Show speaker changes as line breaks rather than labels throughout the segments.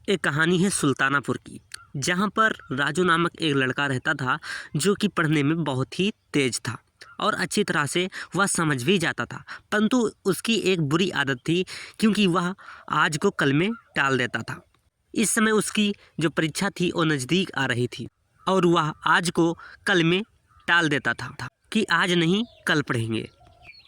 एक कहानी है सुल्तानापुर की, जहाँ पर राजू नामक एक लड़का रहता था जो कि पढ़ने में बहुत ही तेज था और अच्छी तरह से वह समझ भी जाता था। परंतु उसकी एक बुरी आदत थी, क्योंकि वह आज को कल में टाल देता था। इस समय उसकी जो परीक्षा थी वो नज़दीक आ रही थी और वह आज को कल में टाल देता था कि आज नहीं कल पढ़ेंगे।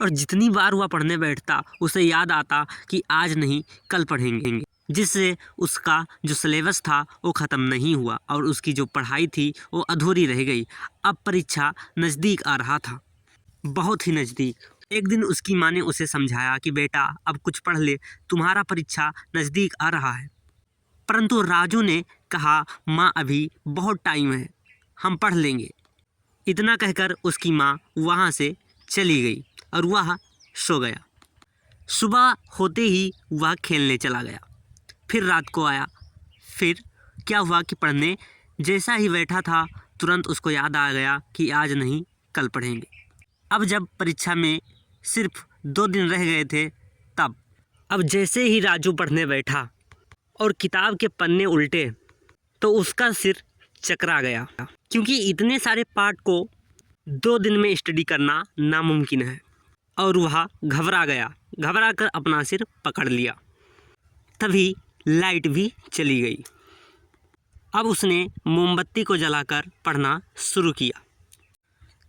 और जितनी बार वह पढ़ने बैठता उसे याद आता कि आज नहीं कल पढ़ेंगे, जिससे उसका जो सिलेबस था वो ख़त्म नहीं हुआ और उसकी जो पढ़ाई थी वो अधूरी रह गई। अब परीक्षा नज़दीक आ रहा था, बहुत ही नज़दीक। एक दिन उसकी माँ ने उसे समझाया कि बेटा अब कुछ पढ़ ले, तुम्हारा परीक्षा नज़दीक आ रहा है। परंतु राजू ने कहा, माँ अभी बहुत टाइम है, हम पढ़ लेंगे। इतना कहकर उसकी माँ वहाँ से चली गई और वह सो गया। सुबह होते ही वह खेलने चला गया। फिर रात को आया। फिर क्या हुआ कि पढ़ने जैसा ही बैठा था तुरंत उसको याद आ गया कि आज नहीं कल पढ़ेंगे। अब जब परीक्षा में सिर्फ 2 दिन रह गए थे तब अब जैसे ही राजू पढ़ने बैठा और किताब के पन्ने उल्टे तो उसका सिर चकरा गया, क्योंकि इतने सारे पाठ को 2 दिन में स्टडी करना नामुमकिन है। और वह घबरा गया, घबरा कर अपना सिर पकड़ लिया। तभी लाइट भी चली गई। अब उसने मोमबत्ती को जलाकर पढ़ना शुरू किया।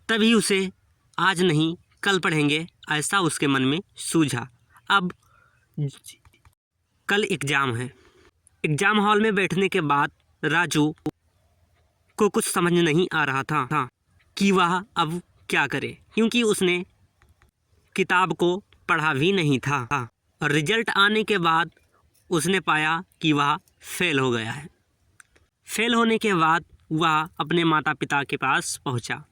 तभी उसे आज नहीं कल पढ़ेंगे ऐसा उसके मन में सूझा। अब कल एग्ज़ाम है। एग्ज़ाम हॉल में बैठने के बाद राजू को कुछ समझ नहीं आ रहा था कि वह अब क्या करे, क्योंकि उसने किताब को पढ़ा भी नहीं था। और रिजल्ट आने के बाद उसने पाया कि वह फेल हो गया है। फेल होने के बाद वह अपने माता पिता के पास पहुंचा।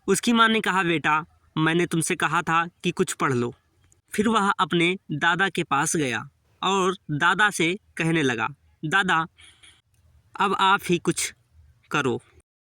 उसकी माँ ने कहा, बेटा मैंने तुमसे कहा था कि कुछ पढ़ लो। फिर वह अपने दादा के पास गया और दादा से कहने लगा, दादा अब आप ही कुछ करो।